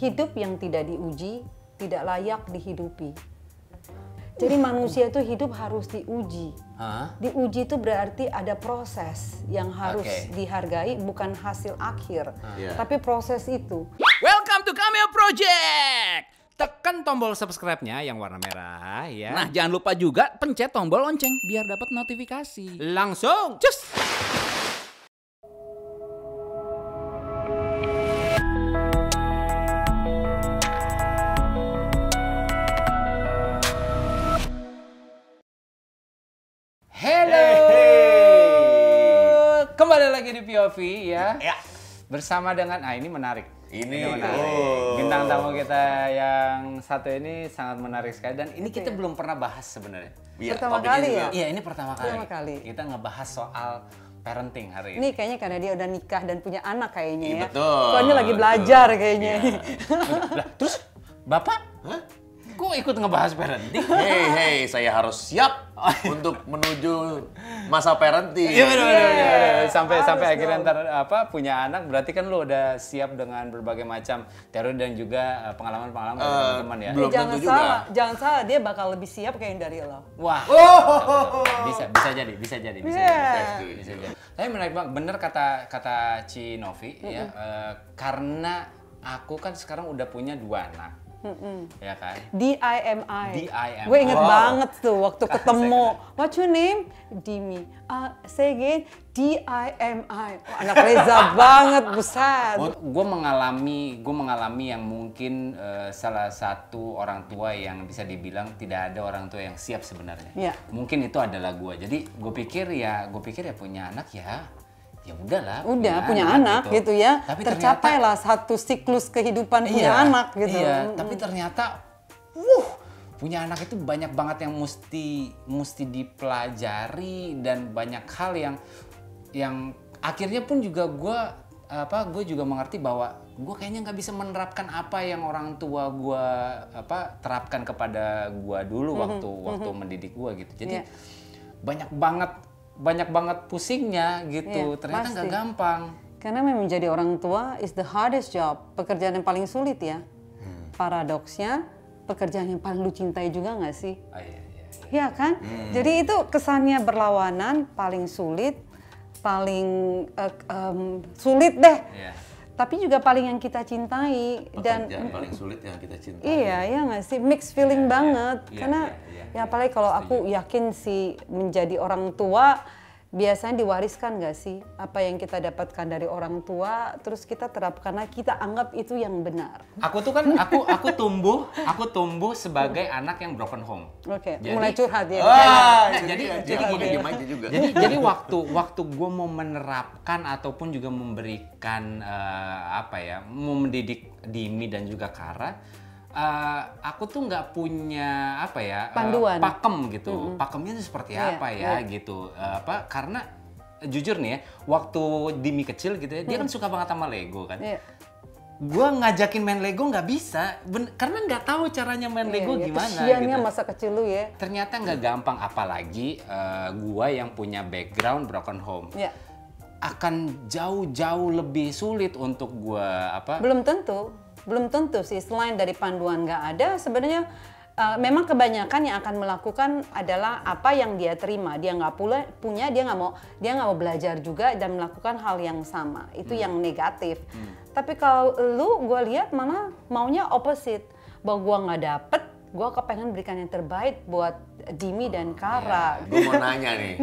hidup yang tidak diuji tidak layak dihidupi. Jadi manusia itu hidup harus diuji. Diuji itu berarti ada proses yang harus dihargai, bukan hasil akhir, tapi proses itu. Welcome to Cameo Project. Tekan tombol subscribe-nya yang warna merah ya. Nah, jangan lupa juga pencet tombol lonceng biar dapat notifikasi. Langsung, cus! Hello. Kembali lagi di POV ya. Bersama dengan ini menarik. Ini menarik. Bintang tamu kita yang satu ini sangat menarik sekali dan ini kita belum pernah bahas sebenarnya. Pertama kali ya? Iya, ini pertama kali. Kita ngebahas soal parenting hari ini. Ini kayaknya karena dia udah nikah dan punya anak kayaknya ya. Betul. Soalnya lagi belajar kayaknya. Lah, terus Bapak? Kok ikut ngebahas parenting? Hei, saya harus siap untuk menuju masa parenting. Iya benar. Sampai akhirnya ntar punya anak, berarti kan lu udah siap dengan berbagai macam teori dan juga pengalaman-pengalaman teman-teman ya. Belum tentu juga. Jangan salah, dia bakal lebih siap kayaknya dari lo. Wah. Bisa jadi. Tapi menarik banget, bener kata Ci Novi ya, karena aku kan sekarang udah punya 2 anak. Ya kan? DIMI. Gue inget banget tuh waktu ketemu. What's your name? Dimi. Say again. DIMI. Oh, anak Reza banget, buset. Gue mengalami yang mungkin salah satu orang tua yang bisa dibilang tidak ada orang tua yang siap sebenarnya. Yeah. Mungkin itu adalah gue. Jadi gue pikir ya punya anak ya udahlah. Punya anak gitu ya. Tapi tercapailah satu siklus kehidupan punya anak gitu. Iya, tapi ternyata punya anak itu banyak banget yang mesti dipelajari dan banyak hal yang akhirnya pun juga gue juga mengerti bahwa gue kayaknya nggak bisa menerapkan apa yang orang tua gue terapkan kepada gue dulu waktu mendidik gue gitu. Jadi banyak banget pusingnya gitu. Ternyata nggak gampang. Karena memang menjadi orang tua is the hardest job, pekerjaan yang paling sulit ya. Paradoksnya pekerjaan yang paling lu cintai juga nggak sih? Iya kan? Jadi itu kesannya berlawanan, paling sulit, paling sulit deh. Tapi juga paling yang kita cintai. Pekerjaan paling sulit yang kita cintai. Iya nggak sih, mixed feeling banget. Karena ya apalagi kalau aku yakin sih menjadi orang tua biasanya diwariskan nggak sih apa yang kita dapatkan dari orang tua, terus kita terapkan, karena kita anggap itu yang benar. Aku tuh kan aku tumbuh sebagai anak yang broken home. Mulai curhat ya. Jadi waktu gue mau menerapkan ataupun juga memberikan mau mendidik Dimi dan juga Kara, aku tuh nggak punya panduan, pakem gitu. Pakemnya itu seperti apa ya gitu. Karena jujur nih ya, waktu Dimi kecil gitu ya, dia kan suka banget sama Lego kan. Gua ngajakin main Lego nggak bisa, karena nggak tahu caranya main Lego gimana. Kesiannya gitu. Masa kecil lu ya. Ternyata nggak gampang, apalagi gua yang punya background broken home. Akan jauh lebih sulit untuk gua Belum tentu sih, selain dari panduan nggak ada, sebenarnya memang kebanyakan yang akan melakukan adalah apa yang dia terima. Dia nggak punya, dia nggak mau belajar juga dan melakukan hal yang sama. Itu yang negatif. Tapi kalau gue lihat malah maunya opposite, bahwa gue nggak dapet, gue kepengen berikan yang terbaik buat Dimi dan Kara. Gue mau nanya nih,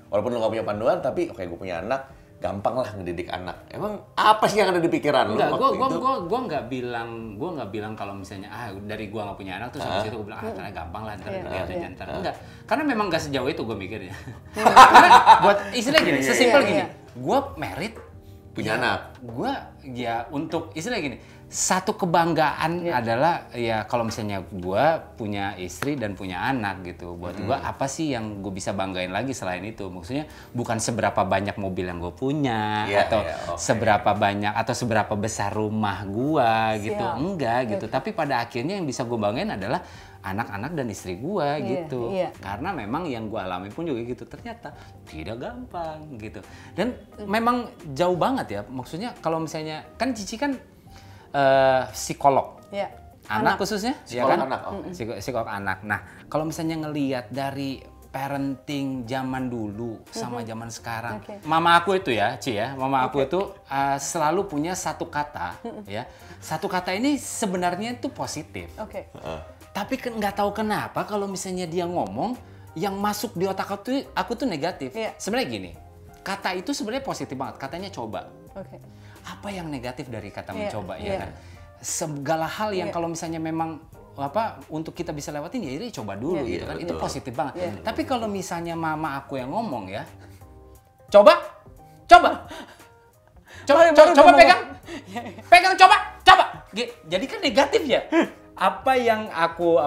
walaupun lu nggak punya panduan, tapi gue punya anak, gampang lah ngedidik anak. Emang apa sih yang ada di pikiran lu? Gue nggak bilang kalau misalnya dari gue nggak punya anak terus habis itu gue bilang karena gampang lah ntar dilihat aja ntar. Enggak, karena memang nggak sejauh itu gue mikirnya. Karena buat istilah gini, sesimpel gini, gue married punya anak. Gue untuk istilah gini, satu kebanggaan adalah ya kalau misalnya gue punya istri dan punya anak gitu. Buat gue apa sih yang gue bisa banggain lagi selain itu? Maksudnya bukan seberapa banyak mobil yang gue punya seberapa banyak atau seberapa besar rumah gue gitu. Enggak gitu. Tapi pada akhirnya yang bisa gue banggain adalah anak-anak dan istri gue gitu. Karena memang yang gue alami pun juga gitu. Ternyata tidak gampang gitu. Dan memang jauh banget ya. Maksudnya kalau misalnya kan Cici kan psikolog. Ya. Anak khususnya, Psikolog ya kan? anak, oke. Psikolog anak. Nah, kalau misalnya ngelihat dari parenting zaman dulu sama zaman sekarang, mama aku itu ya, Ci ya, mama aku itu selalu punya satu kata, ya, satu kata ini sebenarnya itu positif. Oke. Tapi nggak tahu kenapa kalau misalnya dia ngomong, yang masuk di otak aku tuh negatif. Iya. Sebenarnya gini, kata itu sebenarnya positif banget, katanya coba. Oke. Apa yang negatif dari kata Iya, mencoba, iya. ya kan? Segala hal yang Iya. kalau misalnya memang untuk kita bisa lewatin ya ini coba dulu Iya, gitu kan, itu betul. positif banget. Iya. Tapi kalau misalnya mama aku yang ngomong ya, coba, coba, coba pegang, coba. Jadi kan negatif ya. Apa yang aku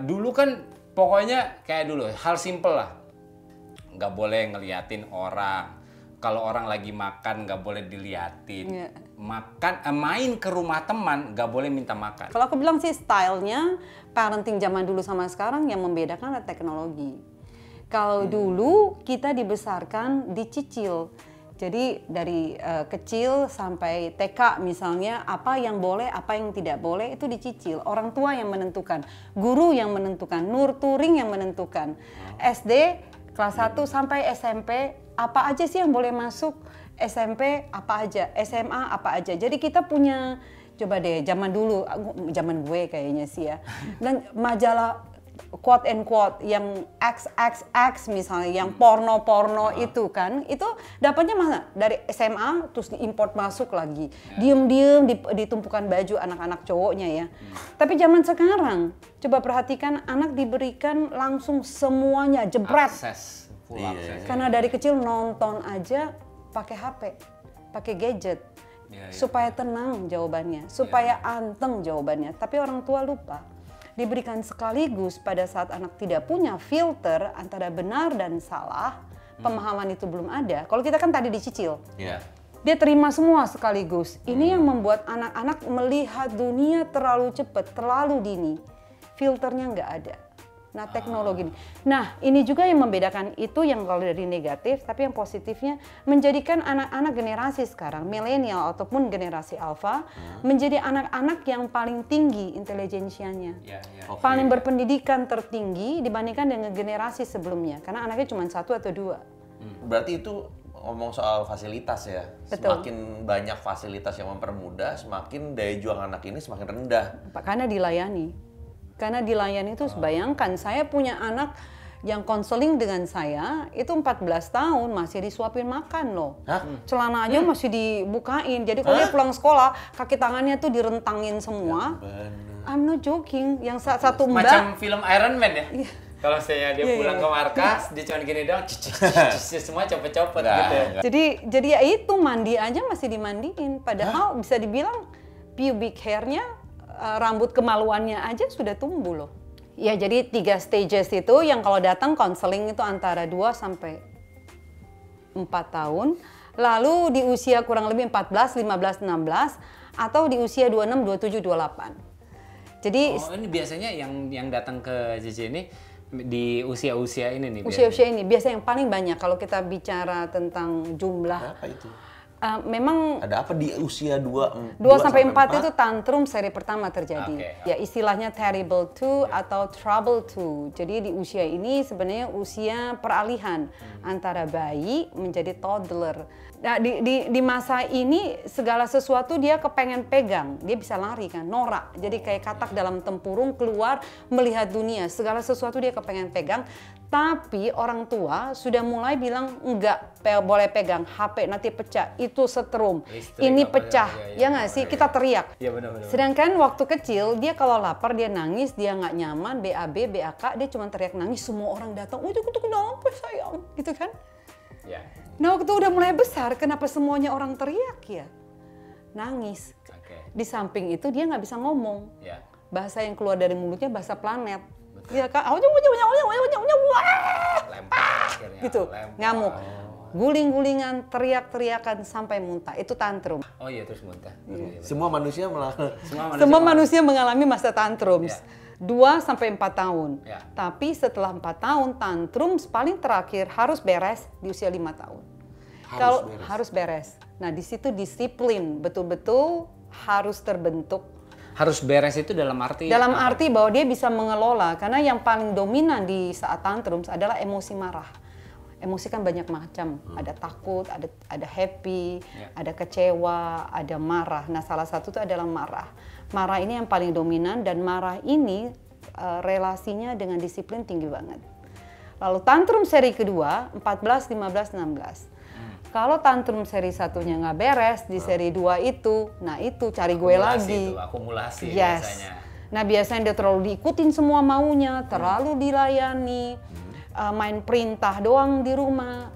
dulu kan pokoknya kayak dulu hal simple lah, nggak boleh ngeliatin orang. Kalau orang lagi makan nggak boleh diliatin. Iya. Main ke rumah teman nggak boleh minta makan. Kalau aku bilang sih stylenya parenting zaman dulu sama sekarang yang membedakan adalah teknologi. Kalau dulu kita dibesarkan dicicil. Jadi dari kecil sampai TK misalnya apa yang boleh, apa yang tidak boleh itu dicicil. Orang tua yang menentukan, guru yang menentukan, nurturing yang menentukan. SD kelas 1 sampai SMP apa aja sih yang boleh masuk, SMP apa aja, SMA apa aja. Jadi kita punya, coba deh zaman dulu, zaman gue kayaknya sih ya. Dan majalah quote and quote yang XXX misalnya, yang porno-porno itu kan, itu dapatnya mana? Dari SMA terus diimport masuk lagi. Diem-diem ditumpukan baju anak-anak cowoknya ya. Tapi zaman sekarang, coba perhatikan anak diberikan langsung semuanya, jebret. Akses, full Iya. akses. Karena dari kecil nonton aja pakai HP, pakai gadget. Iya, iya. Supaya tenang jawabannya, supaya anteng jawabannya. Tapi orang tua lupa. Diberikan sekaligus pada saat anak tidak punya filter antara benar dan salah, pemahaman itu belum ada. Kalau kita kan tadi dicicil. Iya. Dia terima semua sekaligus. Ini yang membuat anak-anak melihat dunia terlalu cepat, terlalu dini. Filternya nggak ada. Nah, teknologi ini. Nah, ini juga yang membedakan itu yang kalau dari negatif, tapi yang positifnya menjadikan anak-anak generasi sekarang, milenial ataupun generasi alfa, menjadi anak-anak yang paling tinggi intelijensianya. Ya, ya. Oke. Paling berpendidikan tertinggi dibandingkan dengan generasi sebelumnya. Karena anaknya cuma 1 atau 2. Berarti itu ngomong soal fasilitas ya. Betul. Semakin banyak fasilitas yang mempermudah, semakin daya juang anak ini semakin rendah. Karena dilayani. Karena dilayani itu bayangkan saya punya anak yang konseling dengan saya itu 14 tahun masih disuapin makan loh. Hah? Celana aja masih dibukain. Jadi kalau dia pulang sekolah kaki tangannya tuh direntangin semua. I'm not joking. Yang satu mbak Macam film Iron Man ya? Kalau saya dia pulang ke markas, dia cuma gini doang, semua copot-copot gitu. jadi ya itu mandi aja masih dimandiin. Padahal bisa dibilang pubic hair-nya rambut kemaluannya aja sudah tumbuh loh. Ya jadi 3 stages itu yang kalau datang konseling itu antara 2 sampai 4 tahun. Lalu di usia kurang lebih 14, 15, 16 atau di usia 26, 27, 28. Jadi ini biasanya yang datang ke JJ ini di usia-usia ini nih. usia-usia ini biasa yang paling banyak kalau kita bicara tentang jumlah. Apa itu? Memang Ada apa di usia 2 sampai 4 itu tantrum seri pertama terjadi. Oke. Ya istilahnya terrible 2 atau trouble 2. Jadi di usia ini sebenarnya usia peralihan antara bayi menjadi toddler. Nah, di masa ini segala sesuatu dia kepengen pegang, dia bisa lari kan, norak. Jadi kayak katak dalam tempurung keluar melihat dunia, segala sesuatu dia kepengen pegang. Tapi orang tua sudah mulai bilang enggak boleh pegang HP nanti pecah, itu setrum, Listrik ini apa, pecah, ya nggak sih? Kita teriak. Iya benar-benar. Sedangkan waktu kecil dia kalau lapar dia nangis, dia nggak nyaman, BAB, BAK, dia cuma teriak nangis, semua orang datang, itu kenapa sayang, gitu kan? Ya. Nah waktu udah mulai besar, kenapa semuanya orang teriak ya? Nangis. Oke. Di samping itu dia nggak bisa ngomong. Ya. Bahasa yang keluar dari mulutnya bahasa planet. Iya kan? Wah! Lempar akhirnya. Gitu, Lempar. ngamuk. Guling-gulingan, teriak-teriakan sampai muntah. Itu tantrum. Oh iya terus muntah. Semua manusia Semua manusia mengalami masa tantrums. Ya. 2 sampai 4 tahun. Ya. Tapi setelah 4 tahun tantrums paling terakhir harus beres di usia 5 tahun. Kalau harus beres. Nah, di situ disiplin, betul-betul harus terbentuk. Harus beres itu dalam arti? Dalam arti bahwa dia bisa mengelola, karena yang paling dominan di saat tantrums adalah emosi marah. Emosi kan banyak macam, ada takut, ada happy, ada kecewa, ada marah. Nah, salah satu itu adalah marah. Marah ini yang paling dominan, dan marah ini relasinya dengan disiplin tinggi banget. Lalu tantrum seri kedua 14, 15, 16. Kalau tantrum seri satunya nggak beres di seri 2 itu, nah itu cari gue lagi. Akumulasi yes. biasanya. Nah biasanya dia terlalu diikutin semua maunya, terlalu dilayani, main perintah doang di rumah.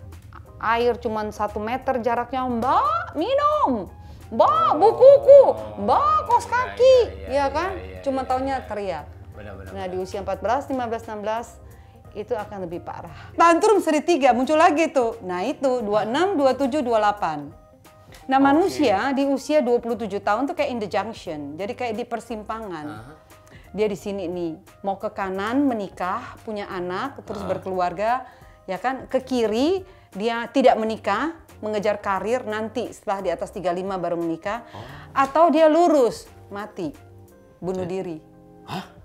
Air cuma 1 meter jaraknya, Mbak minum, Mbak bukuku, Mbak kos kaki, ya kan? Cuma taunya teriak. Benar-benar. Nah di usia 14, 15, 16 itu akan lebih parah. Tantrum seri 3 muncul lagi tuh. Nah itu 26, 27, 28. Nah manusia di usia 27 tahun tuh kayak in the junction. Jadi kayak di persimpangan. Dia di sini nih, mau ke kanan menikah, punya anak, terus berkeluarga, ya kan? Ke kiri dia tidak menikah, mengejar karir, nanti setelah di atas 35 baru menikah. Atau dia lurus, mati, bunuh diri. Hah?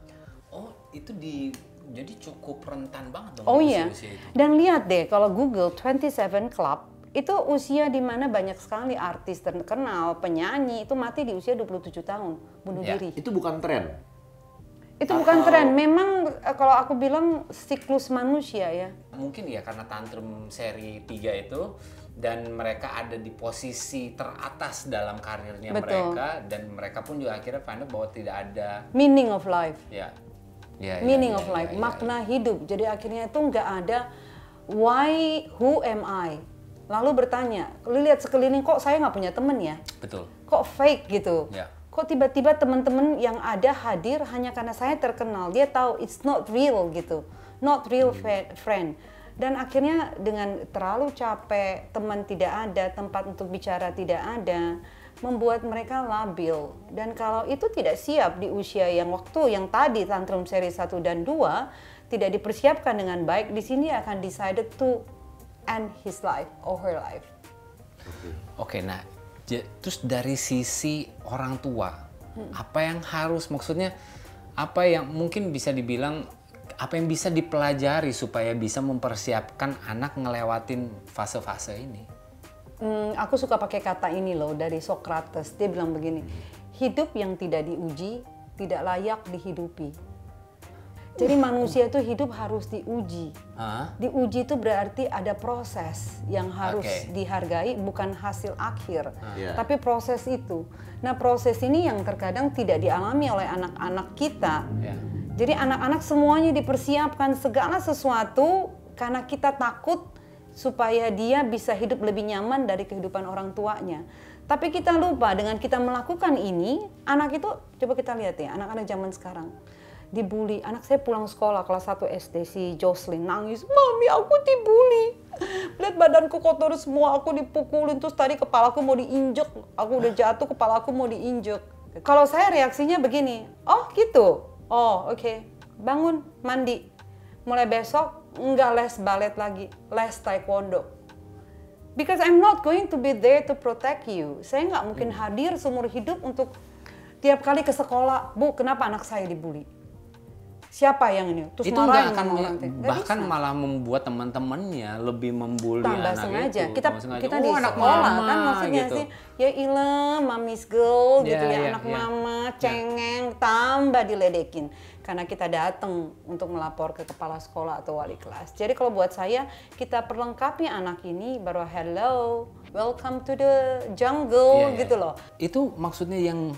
Oh itu jadi cukup rentan banget dong. Oh iya, usia itu. dan lihat deh kalau Google 27 Club, itu usia di mana banyak sekali artis terkenal, penyanyi, itu mati di usia 27 tahun, bunuh diri. Itu bukan tren? Itu bukan tren, memang kalau aku bilang siklus manusia ya. Mungkin ya karena tantrum seri 3 itu, dan mereka ada di posisi teratas dalam karirnya. Betul. Mereka, dan mereka pun juga akhirnya find out bahwa tidak ada Meaning of life. Meaning of life, makna hidup. Jadi akhirnya itu nggak ada why, who am I. Lalu bertanya, lihat sekeliling kok saya nggak punya temen ya? Betul. Kok fake gitu? Ya. Kok tiba-tiba teman-teman yang ada hadir hanya karena saya terkenal. Dia tahu it's not real gitu, not real friend. Dan akhirnya dengan terlalu capek, teman tidak ada, tempat untuk bicara tidak ada, membuat mereka labil. Dan kalau itu tidak siap di usia yang waktu yang tadi tantrum seri 1 dan 2 tidak dipersiapkan dengan baik, di sini akan decided to end his life or her life. Oke, nah terus dari sisi orang tua, apa yang harus, maksudnya apa yang mungkin bisa dibilang, apa yang bisa dipelajari supaya bisa mempersiapkan anak ngelewatin fase-fase ini? Aku suka pakai kata ini loh dari Socrates. Dia bilang begini, hidup yang tidak diuji tidak layak dihidupi. Jadi manusia itu hidup harus diuji. Diuji itu berarti ada proses yang harus dihargai, bukan hasil akhir, tapi proses itu. Nah proses ini yang terkadang tidak dialami oleh anak-anak kita. Jadi anak-anak semuanya dipersiapkan segala sesuatu karena kita takut supaya dia bisa hidup lebih nyaman dari kehidupan orang tuanya. Tapi kita lupa dengan kita melakukan ini, anak itu, coba kita lihat ya, anak-anak zaman sekarang dibully. Anak saya pulang sekolah kelas 1 SD, si Jocelyn nangis, "Mami, aku dibully. Lihat badanku kotor semua, aku dipukulin, terus tadi kepalaku mau diinjek, aku udah jatuh, kepalaku mau diinjek." Kalau saya reaksinya begini, "Oh gitu? Oh oke. Bangun, mandi. Mulai besok nggak les balet lagi, les taekwondo. Because I'm not going to be there to protect you." Saya nggak mungkin hadir seumur hidup untuk tiap kali ke sekolah, "Bu, kenapa anak saya dibully? Siapa yang ini?" Terus itu marahin nggak akan, sama orang. bahkan malah membuat teman-temannya lebih membuli tambah anak sengaja. itu. Kita di anak sekolah mama, kan maksudnya gitu. sih, ya ilah, mami's girl gitu ya, anak ya. mama, cengeng, tambah diledekin. Karena kita datang untuk melapor ke kepala sekolah atau wali kelas. Jadi kalau buat saya, kita perlengkapi anak ini baru hello, welcome to the jungle gitu loh. Itu maksudnya yang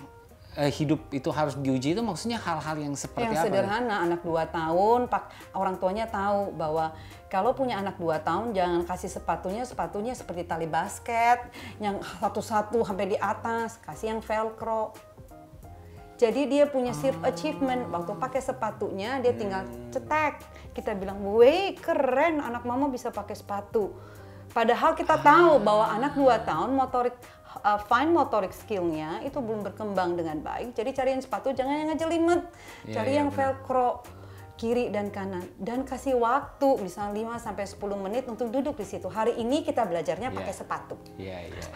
hidup itu harus diuji, itu maksudnya hal-hal yang seperti yang apa? sederhana, anak 2 tahun, orang tuanya tahu bahwa kalau punya anak 2 tahun jangan kasih sepatunya seperti tali basket, yang satu-satu sampai di atas, kasih yang velcro. Jadi dia punya achievement, waktu pakai sepatunya dia tinggal cetek. Kita bilang, "Weh, keren, anak mama bisa pakai sepatu." Padahal kita tahu bahwa anak 2 tahun fine motoric skill-nya itu belum berkembang dengan baik. Jadi cari yang sepatu jangan yang ngejelimet, cari yang velcro. kiri dan kanan, dan kasih waktu misalnya 5-10 menit untuk duduk di situ. Hari ini kita belajarnya pakai sepatu.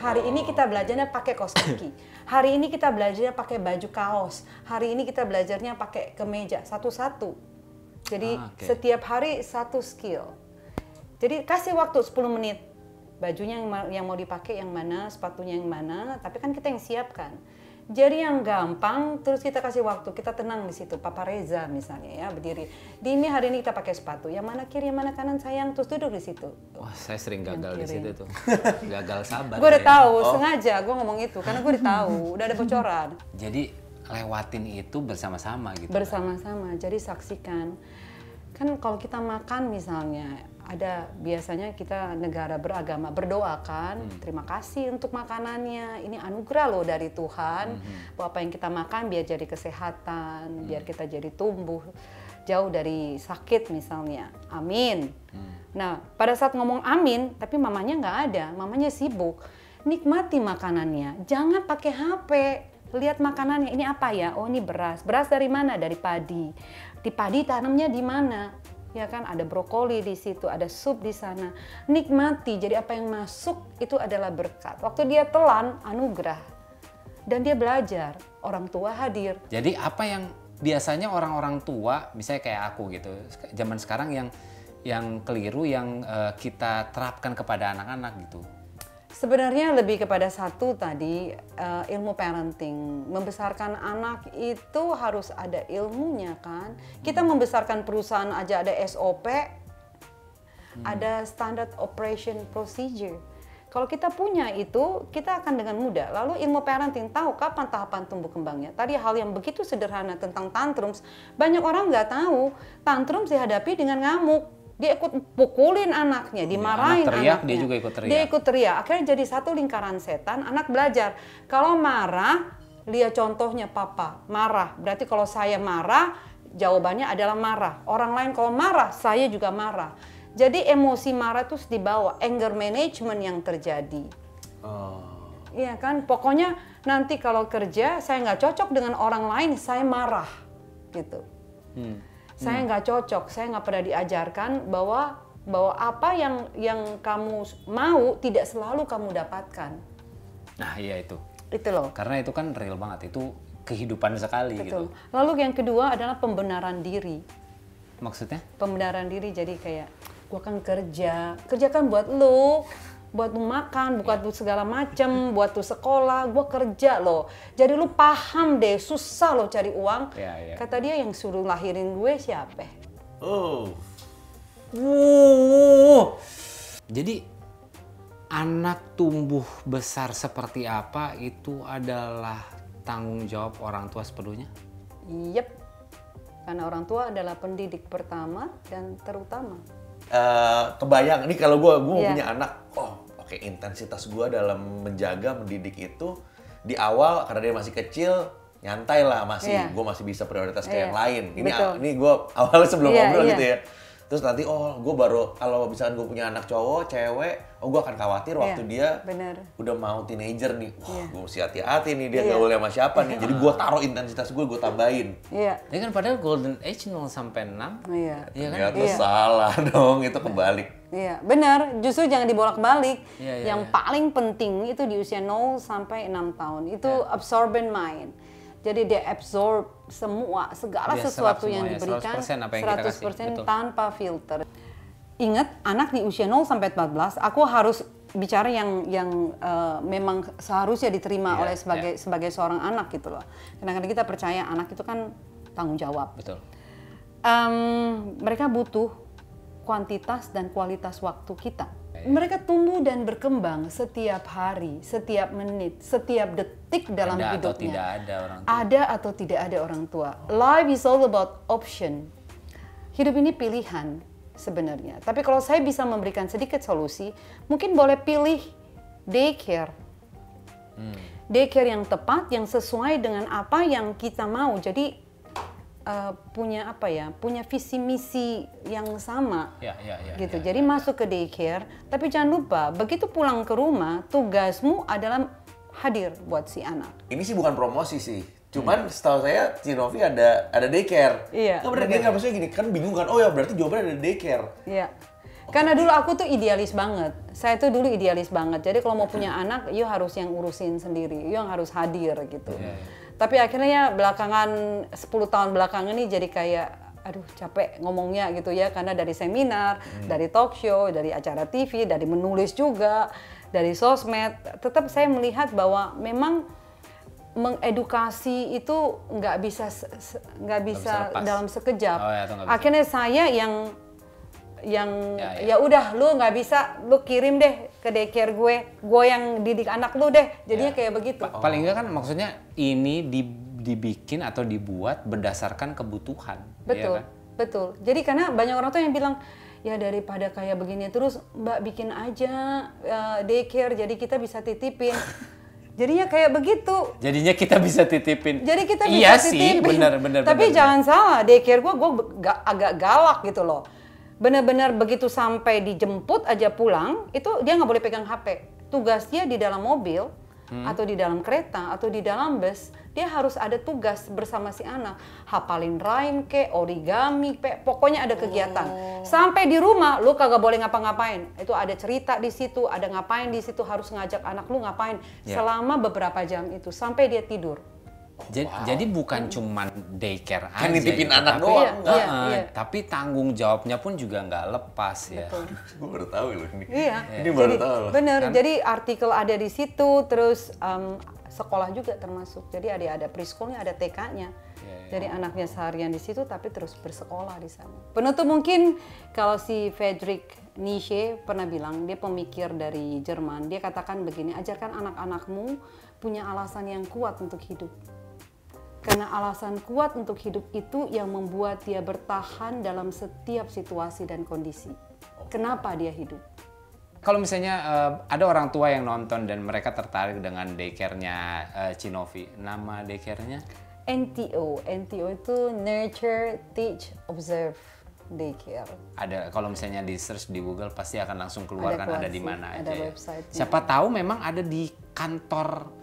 Hari ini kita belajarnya pakai kaos kaki. Hari ini kita belajarnya pakai baju kaos. Hari ini kita belajarnya pakai kemeja satu-satu. Jadi setiap hari satu skill. Jadi kasih waktu 10 menit. Bajunya yang mau dipakai yang mana, sepatunya yang mana, tapi kan kita yang siapkan. Jadi yang gampang, terus kita kasih waktu, kita tenang di situ. Papa Reza misalnya ya, berdiri. Di ini hari ini kita pakai sepatu, yang mana kiri, yang mana kanan sayang, terus duduk di situ. Wah, saya sering gagal di situ tuh. Gagal sabar. Gue udah tahu, sengaja gue ngomong itu, karena gue udah tahu, udah ada bocoran. Jadi lewatin itu bersama-sama gitu. Bersama-sama, jadi saksikan. Kan kalau kita makan misalnya, ada biasanya kita negara beragama berdoa kan, terima kasih untuk makanannya, ini anugerah loh dari Tuhan, bahwa apa yang kita makan biar jadi kesehatan, biar kita jadi tumbuh jauh dari sakit misalnya, amin. Nah pada saat ngomong amin, tapi mamanya nggak ada, mamanya sibuk, nikmati makanannya, jangan pakai HP, lihat makanannya, ini apa ya, oh ini beras, beras dari mana, dari padi, di padi tanamnya di mana. Ya kan, ada brokoli di situ, ada sup di sana. Nikmati, jadi apa yang masuk itu adalah berkat. Waktu dia telan, anugerah. Dan dia belajar, orang tua hadir. Jadi apa yang biasanya orang-orang tua, misalnya kayak aku gitu, zaman sekarang yang keliru, yang kita terapkan kepada anak-anak gitu? Sebenarnya lebih kepada satu tadi, ilmu parenting. Membesarkan anak itu harus ada ilmunya kan. Kita membesarkan perusahaan aja ada SOP, ada Standard Operation Procedure. Kalau kita punya itu, kita akan dengan mudah. Lalu ilmu parenting, tahu kapan tahapan tumbuh kembangnya. Tadi hal yang begitu sederhana tentang tantrums, banyak orang nggak tahu. Tantrums dihadapi dengan ngamuk. Dia ikut pukulin anaknya, dimarahin anak teriak, anaknya. dia juga ikut teriak. Dia ikut teriak. Akhirnya jadi satu lingkaran setan. Anak belajar. Kalau marah, lihat contohnya papa. Marah. Berarti kalau saya marah, jawabannya adalah marah. Orang lain kalau marah, saya juga marah. Jadi emosi marah terus dibawa. Anger management yang terjadi. Iya kan? Pokoknya nanti kalau kerja, saya nggak cocok dengan orang lain, saya marah. Gitu. Saya nggak cocok, saya nggak pernah diajarkan bahwa apa yang kamu mau tidak selalu kamu dapatkan. Nah iya itu. Itu loh. Karena itu kan real banget, itu kehidupan sekali. Betul. Gitu. Lalu yang kedua adalah pembenaran diri. Maksudnya? Pembenaran diri jadi kayak, gua kan kerja kan buat lu makan, buat lu segala macem, buat lu sekolah, gua kerja loh. Jadi lu paham deh, susah loh cari uang. Kata dia, yang suruh lahirin gue siapa? Jadi anak tumbuh besar seperti apa itu adalah tanggung jawab orang tua sepenuhnya? Yep, karena orang tua adalah pendidik pertama dan terutama. Kebayang nih kalau gue punya anak, oke, intensitas gue dalam menjaga mendidik itu di awal karena dia masih kecil nyantai lah, gue masih bisa prioritas ke yang lain. Ini gue awalnya sebelum ngobrol gitu ya. Terus nanti gue baru kalau misalkan gue punya anak cowok, cewek, gue akan khawatir waktu dia udah mau teenager nih. Gue mesti hati-hati nih dia gaulnya sama siapa nih. Jadi gue taruh intensitas gue tambahin. Iya. Ini kan padahal golden age 0 sampai 6. Iya. Iya kan? Ternyata salah dong, itu kebalik. Iya, benar. Justru jangan dibolak-balik. Yang iya. paling penting itu di usia 0 sampai 6 tahun. Itu absorbent mind. Jadi dia absorb segala sesuatu yang diberikan 100% tanpa filter. Ingat, anak di usia 0 sampai 14, aku harus bicara yang memang seharusnya diterima oleh sebagai seorang anak gitu loh. Kadang-kadang kita percaya anak itu kan tanggung jawab. Betul. Mereka butuh kuantitas dan kualitas waktu kita. Mereka tumbuh dan berkembang setiap hari, setiap menit, setiap detik dalam hidupnya. Ada atau tidak ada orang tua. Life is all about option. Hidup ini pilihan sebenarnya. Tapi kalau saya bisa memberikan sedikit solusi, mungkin boleh pilih daycare. Daycare yang tepat, yang sesuai dengan apa yang kita mau. Jadi punya visi misi yang sama, gitu. Jadi masuk ke daycare, tapi jangan lupa begitu pulang ke rumah tugasmu adalah hadir buat si anak. Ini sih bukan promosi sih, Cuman setahu saya Cinovi ada daycare. Iya. Nggak bener daycare, maksudnya gini, kan bingung kan, oh ya berarti jawabannya ada daycare. Iya. Karena dulu aku tuh idealis banget. Saya tuh dulu idealis banget. Jadi kalau mau punya anak, you harus yang urusin sendiri. You yang harus hadir gitu. Tapi akhirnya belakangan 10 tahun belakangan ini jadi kayak aduh capek ngomongnya gitu ya. Karena dari seminar, dari talk show, dari acara TV, dari menulis juga, dari sosmed. Tetap saya melihat bahwa memang mengedukasi itu nggak bisa dalam sekejap. Akhirnya saya yang ya udah lu nggak bisa, lu kirim deh ke daycare gue yang didik anak lu deh, jadinya kayak begitu. Paling enggak kan maksudnya ini dibikin atau dibuat berdasarkan kebutuhan. Betul, ya kan? betul. Jadi karena banyak orang tuh yang bilang ya daripada kayak begini terus Mbak bikin aja daycare jadi kita bisa titipin. Jadinya kayak begitu. Jadinya kita bisa titipin. Jadi kita bisa iya titipin. Iya sih, benar. Tapi jangan salah, daycare gue agak galak gitu loh. Benar-benar begitu sampai dijemput aja pulang, itu dia nggak boleh pegang HP. Tugas dia di dalam mobil, atau di dalam kereta, atau di dalam bus, dia harus ada tugas bersama si anak. Hafalin rhyme ke, origami ke, pokoknya ada kegiatan. Sampai di rumah, lu kagak boleh ngapa-ngapain. Itu ada cerita di situ, ada ngapain di situ, harus ngajak anak lu ngapain. Selama beberapa jam itu, sampai dia tidur. Jadi bukan cuman daycare aja. Kan nitipin gitu, anak tapi, doang. Iya. Tapi tanggung jawabnya pun juga nggak lepas ya. Gue baru tahu loh ini. Iya. Ini baru tahu loh. Bener, jadi artikel ada di situ, terus sekolah juga termasuk. Jadi ada preschoolnya, ada TK-nya. Jadi anaknya seharian di situ, tapi terus bersekolah di sana. Penutup mungkin kalau si Friedrich Nietzsche pernah bilang, dia pemikir dari Jerman, dia katakan begini, ajarkan anak-anakmu punya alasan yang kuat untuk hidup. Karena alasan kuat untuk hidup itu yang membuat dia bertahan dalam setiap situasi dan kondisi. Kenapa dia hidup? Kalau misalnya ada orang tua yang nonton dan mereka tertarik dengan daycare-nya Cinovi, nama daycare-nya? NTO itu Nurture, Teach, Observe Daycare. Ada, kalau misalnya di search di Google pasti akan langsung keluar kan ada di mana aja. Ada ya. website-nya. Siapa tahu memang ada di kantor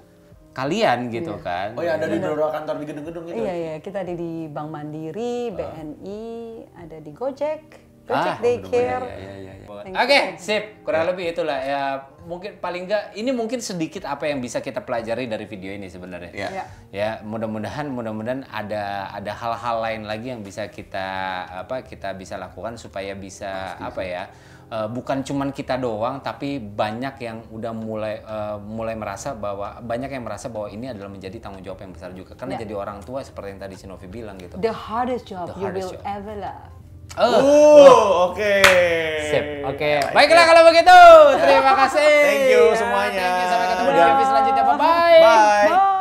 kalian gitu kan. Oh ya, ada di beberapa kantor di gedung-gedung gitu. Iya, kita ada di Bank Mandiri, BNI, ada di Gojek Ah, Daycare. iya. Oke, sip. Kurang lebih itulah ya. Mungkin paling enggak ini mungkin sedikit apa yang bisa kita pelajari dari video ini sebenarnya. Iya. Ya, mudah-mudahan ada hal-hal lain lagi yang bisa kita bisa lakukan supaya bisa bukan cuman kita doang tapi banyak yang udah mulai merasa bahwa ini adalah menjadi tanggung jawab yang besar juga karena jadi orang tua seperti yang tadi Cinovi bilang gitu. The hardest job you will ever love. Oke. Sip. Oke. Baiklah kalau begitu. Terima kasih. Thank you semuanya. Sampai ketemu di video selanjutnya. Bye-bye. Bye.